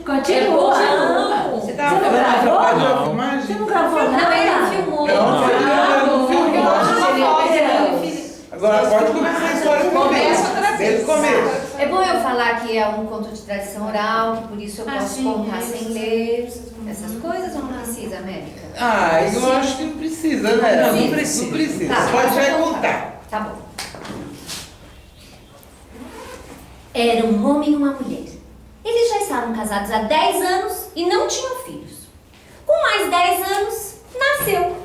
Continua. Você não gravou? Você não gravou nada? Não, ele filmou. Não filmou. Agora pode começar a história desde o começo. É bom eu falar que é um conto de tradição oral, que por isso eu posso contar sem ler essas coisas, ou não precisa, América? Eu acho que não precisa, né? Não precisa. Não precisa. Tá, Pode já contar. Tá bom. Era um homem e uma mulher. Eles já estavam casados há 10 anos e não tinham filhos. Com mais 10 anos, nasceu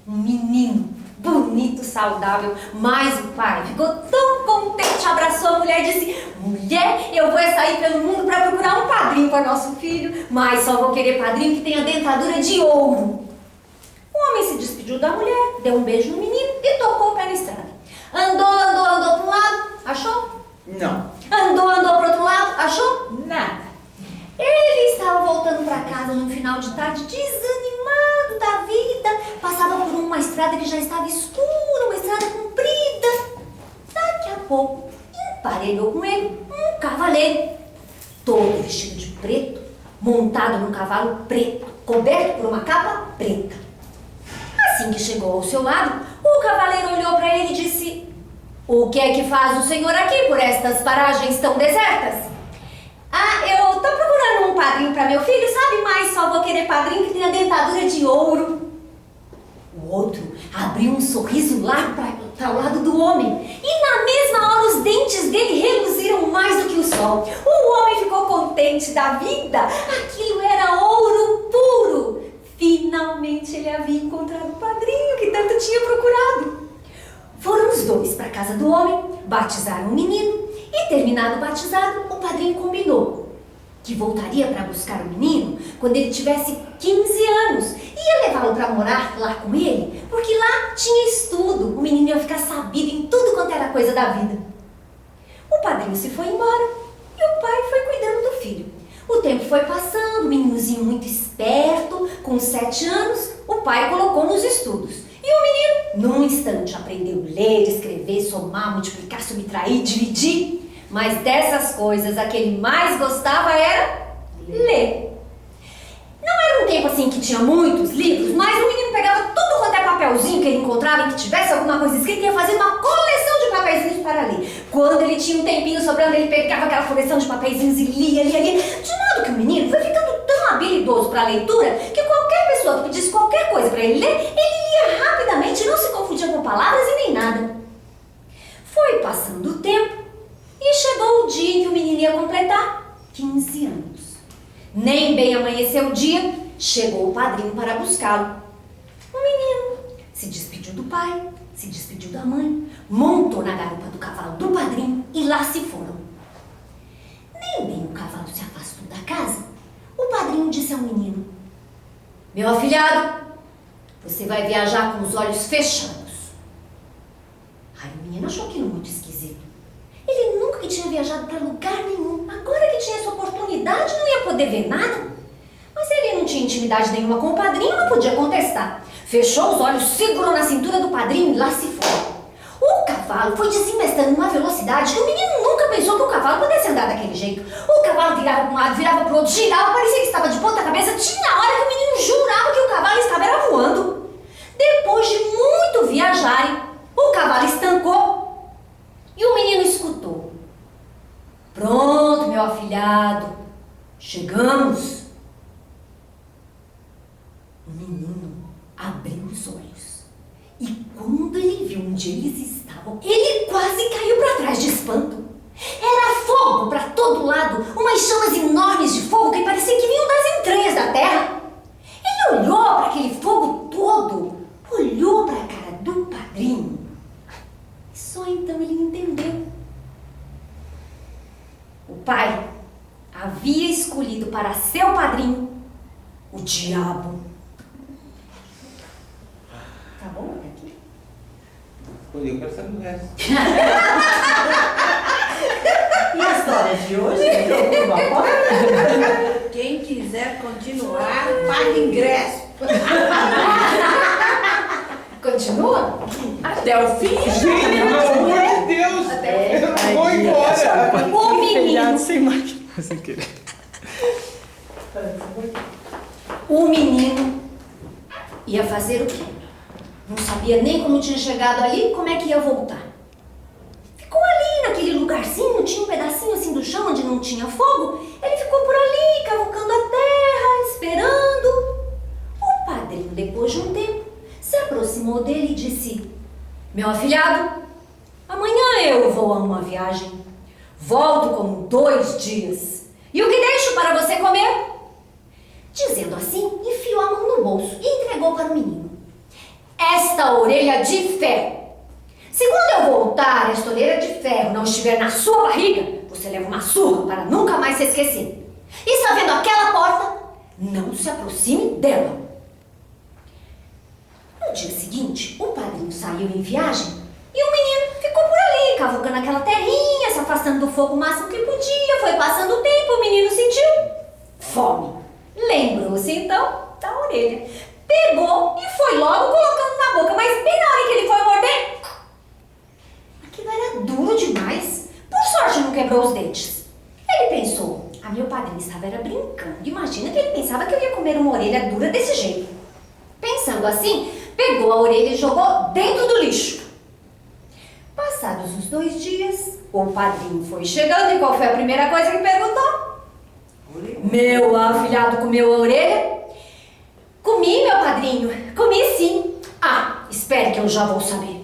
um menino bonito, saudável, mas o pai ficou tão contente, abraçou a mulher e disse: mulher, eu vou sair pelo mundo para procurar um padrinho para nosso filho, mas só vou querer padrinho que tenha dentadura de ouro. O homem se despediu da mulher, deu um beijo no menino e tocou o pé na estrada. Andou para um lado, achou? Não. Andou para outro lado, achou? Nada. Ele estava voltando para casa no final de tarde, desanimado da vida. Passava por uma estrada que já estava escura, uma estrada comprida. Daqui a pouco, emparelhou com ele um cavaleiro, todo vestido de preto, montado num cavalo preto, coberto por uma capa preta. Assim que chegou ao seu lado, o cavaleiro olhou para ele e disse: o que é que faz o senhor aqui por estas paragens tão desertas? Eu tô procurando um padrinho para meu filho, sabe? Mas só vou querer padrinho que tenha dentadura de ouro. O outro abriu um sorriso largo para o lado do homem. E na mesma hora os dentes dele reluziram mais do que o sol. O homem ficou contente da vida. Aquilo era ouro puro. Finalmente ele havia encontrado o padrinho que tanto tinha procurado. Foram os dois para a casa do homem, batizaram o menino e, terminado o batizado, o padrinho combinou que voltaria para buscar o menino quando ele tivesse 15 anos. Ia levá-lo para morar lá com ele, porque lá tinha estudo. O menino ia ficar sabido em tudo quanto era coisa da vida. O padrinho se foi embora e o pai foi cuidando do filho. O tempo foi passando, o meninozinho muito esperto, com 7 anos, o pai colocou nos estudos. E o menino, num instante, aprendeu a ler, escrever, somar, multiplicar, subtrair, dividir. Mas dessas coisas, a que ele mais gostava era ler. Não era um tempo assim que tinha muitos livros, mas o menino pegava tudo quanto é papelzinho que ele encontrava e que tivesse alguma coisa escrita e ia fazer uma coleção de papeizinhos para ler. Quando ele tinha um tempinho sobrando, ele pegava aquela coleção de papeizinhos e lia. De modo que o menino foi ficando tão habilidoso para a leitura que qualquer pessoa que pedisse qualquer coisa para ele ler, ele lia rapidamente e não se confundia com palavras e nem nada. Foi passando o tempo e chegou o dia em que o menino ia completar 15 anos. Nem bem amanheceu o dia, chegou o padrinho para buscá-lo. O menino se despediu do pai, se despediu da mãe, montou na garupa do cavalo do padrinho e lá se foram. Nem bem o cavalo se afastou da casa, o padrinho disse ao menino: meu afilhado, você vai viajar com os olhos fechados. Aí o menino achou aquilo muito esquisito. Ele nunca tinha viajado para lugar nenhum. Agora que tinha essa oportunidade, não ia poder ver nada. Mas ele não tinha intimidade nenhuma com o padrinho, não podia contestar. Fechou os olhos, segurou na cintura do padrinho e lá se foi. O cavalo foi desembestando numa velocidade que o menino nunca pensou que o cavalo pudesse andar daquele jeito. O cavalo virava para um lado, virava para o outro, girava, parecia que estava de ponta cabeça. Tinha hora que o menino jurava que o cavalo estava era voando. Depois de muito viajarem, o cavalo estancou. E o menino escutou: pronto, meu afilhado, chegamos. O menino abriu os olhos e quando ele viu onde eles estavam, ele quase caiu para trás de espanto. Era fogo para todo lado, umas chamas enormes de fogo que pareciam que vinham das entranhas da terra. Ele olhou para aquele fogo todo, olhou para a cara do padrinho. Só então ele entendeu. O pai havia escolhido para seu padrinho o diabo. Tá bom até aqui? Eu quero saber o resto. E a história de hoje? Quem quiser continuar, paga ingresso. Continua? Até o fim. Gente, pelo amor de Deus! Eu vou embora! O menino, sem máquina, sem querer. O menino ia fazer o quê? Não sabia nem como tinha chegado ali, como é que ia voltar. Ficou ali naquele lugarzinho, tinha um pedacinho assim do chão onde não tinha fogo. Ele ficou por ali, cavucando a terra, esperando. O padrinho, depois de um tempo, se aproximou dele e disse: meu afilhado, amanhã eu vou a uma viagem. Volto com 2 dias. E o que deixo para você comer? Dizendo assim, enfiou a mão no bolso e entregou para o menino esta orelha de ferro. Se quando eu voltar, esta orelha de ferro não estiver na sua barriga, você leva uma surra para nunca mais se esquecer. E está vendo aquela porta? Não se aproxime dela. No dia seguinte, o padrinho saiu em viagem e o menino ficou por ali, cavucando aquela terrinha, se afastando do fogo o máximo que podia. Foi passando o tempo, o menino sentiu fome. Lembrou-se então da orelha. Pegou e foi logo colocando na boca, mas bem na hora que ele foi morder, aquilo era duro demais. Por sorte não quebrou os dentes. Ele pensou: meu padrinho estava brincando. Imagina que ele pensava que eu ia comer uma orelha dura desse jeito. Pensando assim, pegou a orelha e jogou dentro do lixo. Passados uns 2 dias, o padrinho foi chegando e qual foi a primeira coisa que perguntou? Meu afilhado comeu a orelha? Comi, meu padrinho. Comi sim. Espere que eu já vou saber.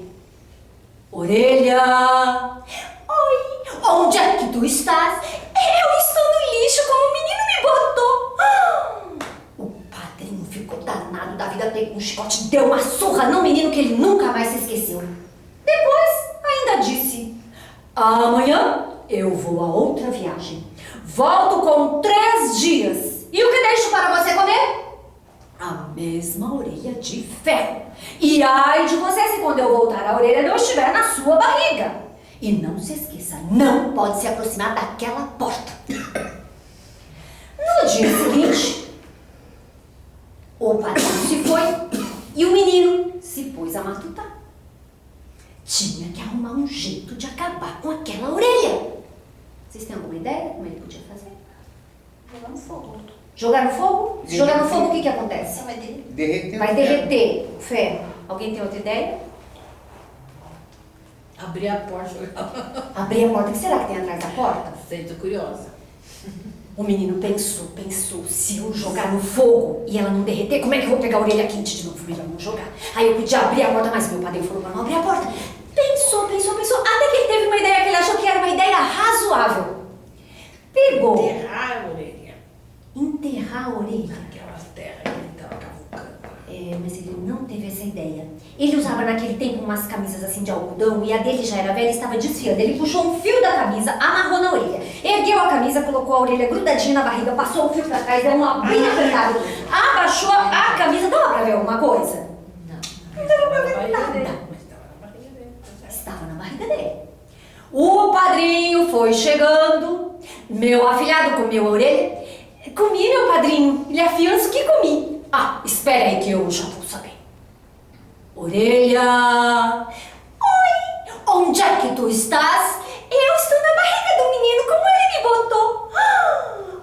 Orelha. Oi, onde é que tu estás? Eu estou no lixo como o menino me botou. O padrinho ficou danado da vida, pegou um chicote, deu uma surra no menino que ele nunca mais se esqueceu. Depois ainda disse: amanhã eu vou a outra viagem. Volto com 3 dias. E o que deixo para você comer? A mesma orelha de ferro. E ai de você se quando eu voltar a orelha não estiver na sua barriga. E não se esqueça, não pode se aproximar daquela porta. No dia seguinte, o padrinho se foi e o menino se pôs a matutar. Tinha que arrumar um jeito de acabar com aquela orelha. Vocês têm alguma ideia como ele podia fazer? Jogar no fogo. Jogar no fogo? Se jogar no fogo, o que acontece? Vai derreter. Derreter Vai o ferro. derreter o ferro. Alguém tem outra ideia? Abrir a porta. Abrir a porta. O que será que tem atrás da porta? Sei, tô curiosa. O menino pensou. Se eu jogar no fogo e ela não derreter, como é que eu vou pegar a orelha quente de novo? Melhor não jogar. Aí eu podia abrir a porta, mas meu padrinho falou para não abrir a porta. Pensou, até que ele teve uma ideia que ele achou que era uma ideia razoável. Pegou. Enterrar a orelha. Enterrar a orelha. Aquelas terras que ele tava cavucando. Mas ele não teve essa ideia. Ele usava naquele tempo umas camisas assim de algodão e a dele já era velha e estava desfiando. Ele puxou um fio da camisa, amarrou na orelha. Ergueu a camisa, colocou a orelha grudadinha na barriga, passou o fio pra trás, deu uma bem apertada. Abaixou a camisa. Dava pra ver alguma coisa? Não. Não dava pra ver nada. Mas estava na barriga dele. Estava na barriga dele. O padrinho foi chegando. Meu afilhado comeu a orelha. Comi, meu padrinho. Ele afiança que comi. Espera aí que eu já vou saber. Orelha. Oi, onde é que tu estás? Eu estou na barriga do menino, como ele me botou.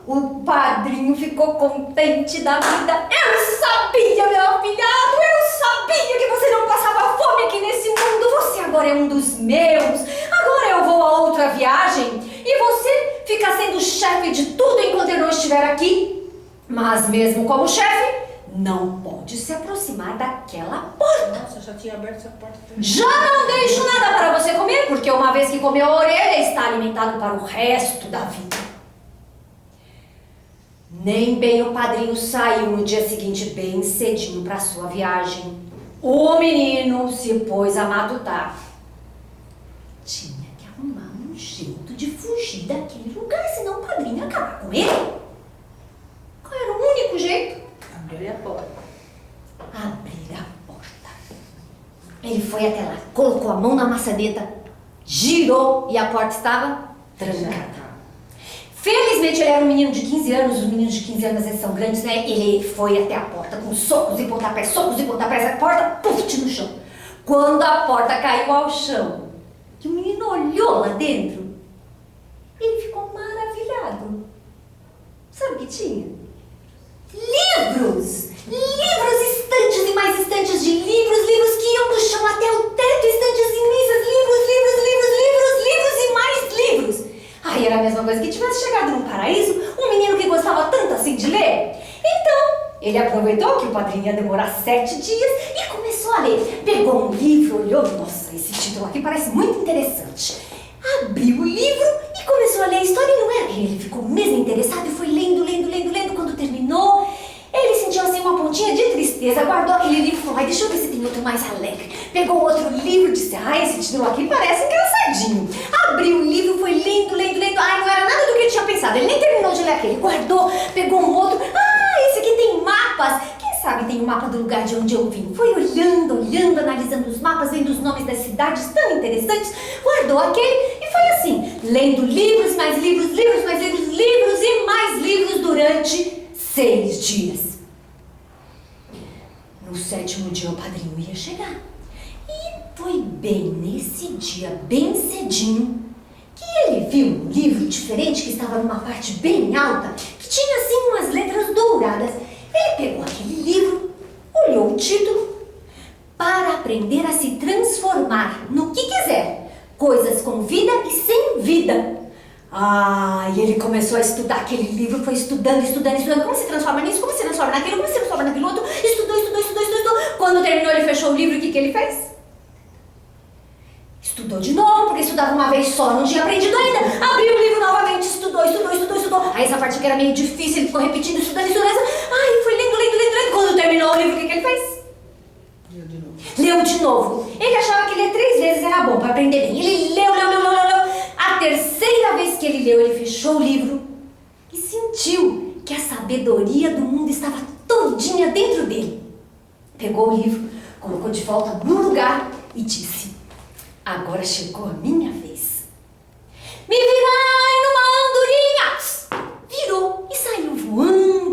O padrinho ficou contente da vida. Eu sabia, meu afilhado, eu sabia que você não passava fome aqui nesse mundo. Você agora é um dos meus. Agora eu vou a outra viagem e você fica sendo chefe de tudo enquanto eu não estiver aqui. Mas mesmo como chefe, não pode se aproximar daquela porta. Nossa, eu já tinha aberto essa porta. Já não deixo nada para você comer, porque uma vez que comeu a orelha, está alimentado para o resto da vida. Nem bem o padrinho saiu no dia seguinte bem cedinho para sua viagem. O menino se pôs a matutar. Tinha que arrumar um jeito de fugir daquele lugar, senão o padrinho ia acabar com ele. Qual era o único jeito? Abrir a porta. Abrir a porta. Ele foi até lá, colocou a mão na maçaneta, girou e a porta estava trancada. Felizmente ele era um menino de 15 anos, os meninos de 15 anos eles são grandes, né? Ele foi até a porta com socos e pontapés, a porta, puf, no chão. Quando a porta caiu ao chão, que o menino olhou lá dentro, ele ficou maravilhado. Sabe o que tinha? tivesse chegado num paraíso um menino que gostava tanto assim de ler. Então, ele aproveitou que o padrinho ia demorar 7 dias e começou a ler. Pegou um livro, olhou, nossa, esse título aqui parece muito interessante. Abriu o livro e começou a ler a história e não era que ele ficou mesmo interessado e foi lendo. Quando terminou, ele sentiu assim uma pontinha de tristeza, guardou aquele livro e falou, ai, deixa eu ver se tem outro mais alegre. Pegou outro livro e disse, ai, esse título aqui parece engraçadinho. Abriu o livro, foi lendo, ai, não era nada do que ele tinha pensado, ele nem terminou de ler aquele, guardou, pegou um outro, esse aqui tem mapas, quem sabe tem o mapa do lugar de onde eu vim. Foi olhando, analisando os mapas, vendo os nomes das cidades tão interessantes, guardou aquele e foi assim, lendo livros, mais livros e mais livros durante 6 dias. No 7º dia o padrinho ia chegar. E foi bem nesse dia, bem cedinho, que ele viu um livro diferente que estava numa parte bem alta, que tinha assim umas letras douradas. Ele pegou aquele livro, olhou o título, para aprender a se transformar no que quiser, coisas com vida e sem vida. E ele começou a estudar aquele livro, foi estudando, como se transforma nisso, como se transforma naquilo, como se transforma naquilo outro, estudou. Quando terminou, ele fechou o livro, o que ele fez? Estudou de novo, porque estudava uma vez só, não tinha aprendido ainda. Abriu o livro novamente, estudou. Aí essa parte que era meio difícil, ele ficou repetindo, estudando. Foi lendo. Quando terminou o livro, o que ele fez? Leu de novo. Ele achava que ler 3 vezes era bom para aprender bem. Ele leu. A terceira vez que ele leu, ele fechou o livro e sentiu que a sabedoria do mundo estava todinha dentro dele. Pegou o livro, colocou de volta no lugar e disse, agora chegou a minha vez. Me virai numa andorinha! Virou e saiu voando.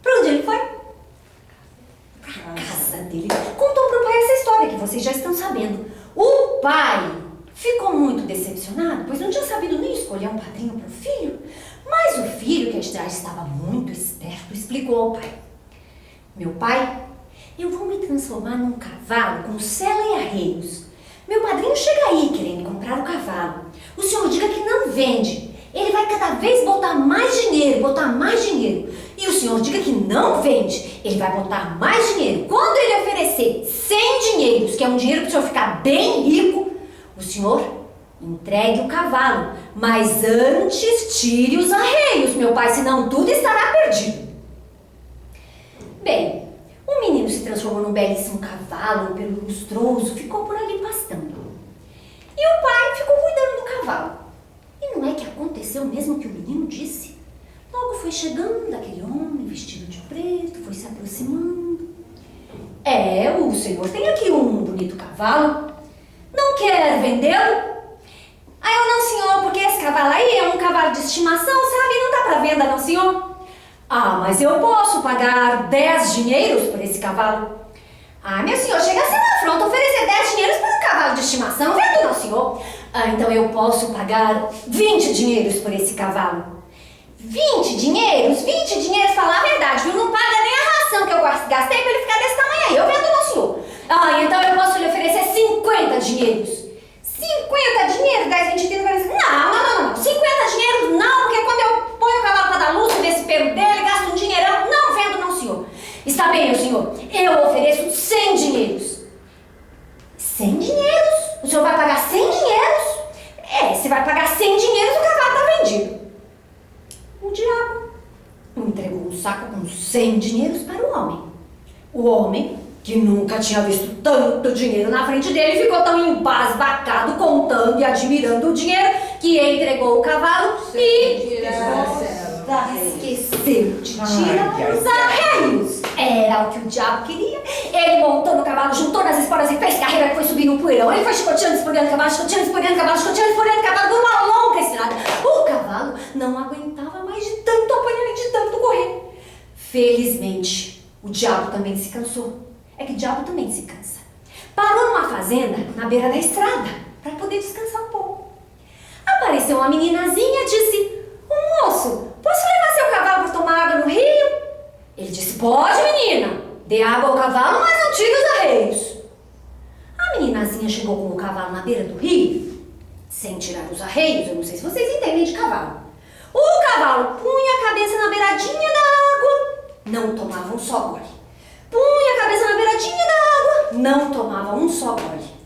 Para onde ele foi? Para casa dele. Contou pro pai essa história que vocês já estão sabendo. O pai ficou muito decepcionado, pois não tinha sabido nem escolher um padrinho para o filho. Mas o filho, que já estava muito esperto, explicou ao pai. Meu pai, eu vou me transformar num cavalo com sela e arreios. Meu padrinho chega aí querendo comprar o cavalo. O senhor diga que não vende. Ele vai cada vez botar mais dinheiro. E o senhor diga que não vende. Ele vai botar mais dinheiro. Quando ele oferecer 100 dinheiros, que é um dinheiro para o senhor ficar bem rico, o senhor entregue o cavalo. Mas antes tire os arreios, meu pai, senão tudo estará perdido. Bem, o menino se transformou num belíssimo cavalo, pelo lustroso, ficou por ali pastando. E o pai ficou cuidando do cavalo. E não é que aconteceu mesmo que o menino disse? Logo foi chegando aquele homem vestido de preto, foi se aproximando. O senhor tem aqui um bonito cavalo. Não quer vendê-lo? Eu não, senhor, porque esse cavalo aí é um cavalo de estimação, sabe? Não dá para venda, não, senhor. Mas eu posso pagar 10 dinheiros por esse cavalo. Meu senhor, chega a ser uma afronta oferecer 10 dinheiros por um cavalo de estimação, vendo, não, senhor? Então eu posso pagar 20 dinheiros por esse cavalo. 20 dinheiros? 20 dinheiros, falar a verdade, viu? Não paga nem a ração que eu gastei para ele ficar desse tamanho aí, eu vendo, não, senhor? Então eu posso lhe oferecer 50 dinheiros. 50 dinheiros, 10, 20, 30, 40... Não. 50 dinheiros não, porque quando eu ponho o cavalo para dar luz nesse pelo dele, gasto um dinheirão. Não vendo, não, senhor. Está bem, meu senhor. Eu ofereço 100 dinheiros. 100 dinheiros? O senhor vai pagar 100 dinheiros? Se vai pagar 100 dinheiros, o cavalo está vendido. O diabo entregou um saco com 100 dinheiros para o homem. O homem, que nunca tinha visto tanto dinheiro na frente dele, ficou tão embasbacado, contando e admirando o dinheiro, que entregou o cavalo e esqueceu de tirar os arreios. Era o que o diabo queria. Ele montou no cavalo, juntou nas esporas e fez carreira que foi subir no poeirão. Ele foi chicoteando, esporeando o cavalo, chicoteando o cavalo, por uma longa estrada. O cavalo não aguentava mais de tanto apanhar e de tanto correr. Felizmente, o diabo também se cansou. É que o diabo também se cansa. Parou numa fazenda, na beira da estrada, para poder descansar um pouco. Apareceu uma meninazinha e disse: "Ô moço, posso levar seu cavalo para tomar água no rio?" Ele disse: "Pode, menina. Dê água ao cavalo, mas não tire os arreios." A meninazinha chegou com o cavalo na beira do rio, sem tirar os arreios, eu não sei se vocês entendem de cavalo. O cavalo punha a cabeça na beiradinha da água, não tomava um só gole. Punha a cabeça na beiradinha da água, não tomava um só gole.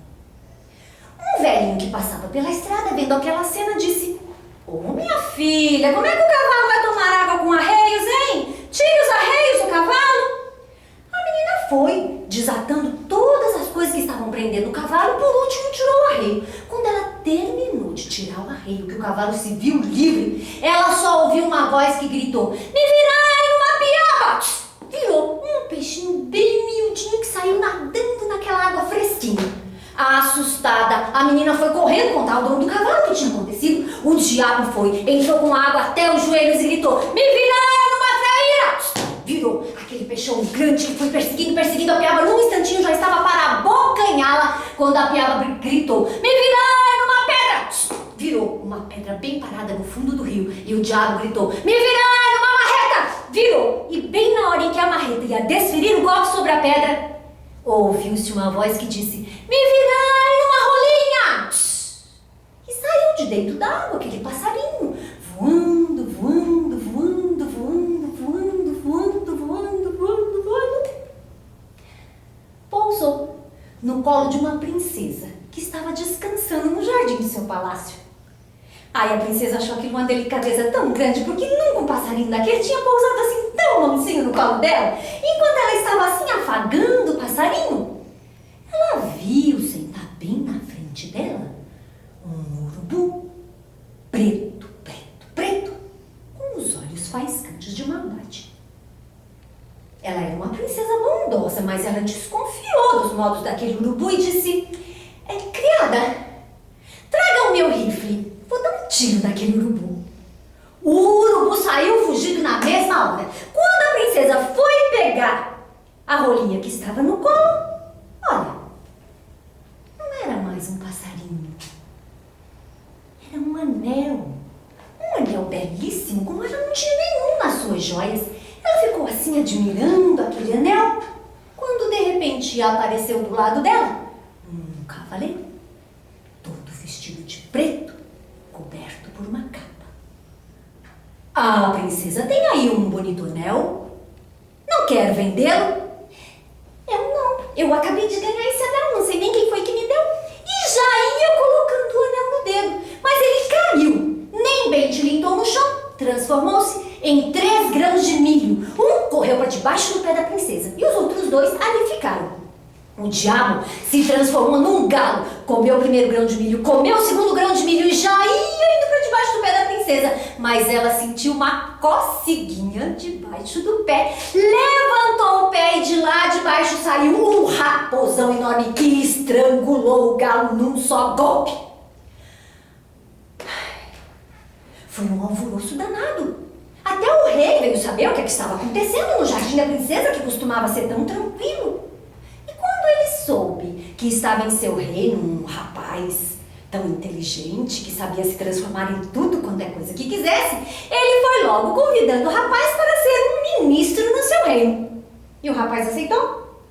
Um velhinho que passava pela estrada, vendo aquela cena, disse: "Ô, minha filha, como é que o cavalo vai tomar água com arreios, hein? Tire os arreios do cavalo." A menina foi, desatando todas as coisas que estavam prendendo o cavalo, e por último tirou o arreio. Quando ela terminou de tirar o arreio, que o cavalo se viu livre, ela só ouviu uma voz que gritou: "Me virai numa piaba!" Virou um peixinho bem miudinho que saiu nadando naquela água fresquinha. Assustada, a menina foi correndo contar ao dono do cavalo o que tinha acontecido. O diabo foi, entrou com água até os joelhos e gritou: "Me virai numa traíra!" Virou aquele peixão grande que foi perseguindo a piaba. Num instantinho já estava para abocanhá-la, quando a piaba gritou: "Me virai numa pedra!" Virou uma pedra bem parada no fundo do rio. E o diabo gritou: "Me virai numa marreta!" Virou, e bem na hora em que a marreta ia desferir o golpe sobre a pedra, ouviu-se uma voz que disse: "Me virai numa rolinha!" E saiu de dentro da água aquele passarinho, voando, voando, voando, voando, voando, voando, voando, voando, voando. Pousou no colo de uma princesa que estava descansando no jardim do seu palácio. Aí a princesa achou aquilo uma delicadeza tão grande, porque nunca um passarinho daquele tinha pousado assim tão mansinho no colo dela. Enquanto ela estava assim afagando o passarinho, ela viu sentar bem na frente dela um urubu preto, preto, preto, com os olhos faiscantes de maldade. Ela era uma princesa bondosa, mas ela desconfiou dos modos daquele urubu e disse: "Criada, traga o meu rifle. Vou dar um tiro naquele urubu." O urubu saiu fugindo na mesma hora. Quando a princesa foi pegar a rolinha que estava no colo, olha, não era mais um passarinho. Era um anel. Um anel belíssimo, como ela não tinha nenhum nas suas joias. Ela ficou assim admirando aquele anel, quando de repente apareceu do lado dela um cavaleiro, todo vestido de preto, coberto por uma capa. "A princesa tem aí um bonito anel. Não quer vendê-lo?" "Eu não. Eu acabei de ganhar esse anel. Não sei nem quem foi que me deu." E já ia colocando o anel no dedo. Mas ele caiu. Nem bem tilintou no chão. Transformou-se em 3 grãos de milho. Um correu para debaixo do pé da princesa. E os outros 2 ali ficaram. O diabo se transformou num galo, comeu o primeiro grão de milho, comeu o segundo grão de milho e já ia indo para debaixo do pé da princesa. Mas ela sentiu uma coceguinha debaixo do pé, levantou o pé e de lá de baixo saiu um raposão enorme que estrangulou o galo num só golpe. Foi um alvoroço danado. Até o rei veio saber o que estava acontecendo no jardim da princesa, que costumava ser tão tranquilo. Quando ele soube que estava em seu reino um rapaz tão inteligente, que sabia se transformar em tudo quanto é coisa que quisesse, ele foi logo convidando o rapaz para ser um ministro no seu reino. E o rapaz aceitou?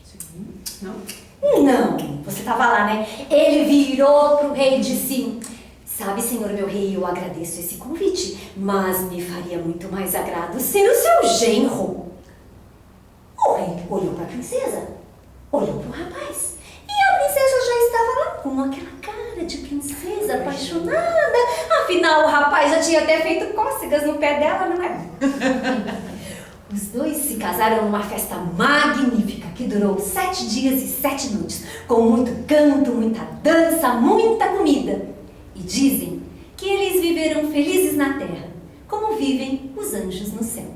Sim. Não? Não, você estava lá, né? Ele virou para o rei e disse: "Sabe, senhor meu rei, eu agradeço esse convite, mas me faria muito mais agrado ser o seu genro." O rei olhou para a princesa, olhou para o rapaz, e a princesa já estava lá com aquela cara de princesa apaixonada. Afinal, o rapaz já tinha até feito cócegas no pé dela, não é? Os 2 se casaram numa festa magnífica que durou 7 dias e 7 noites, com muito canto, muita dança, muita comida. E dizem que eles viveram felizes na terra, como vivem os anjos no céu.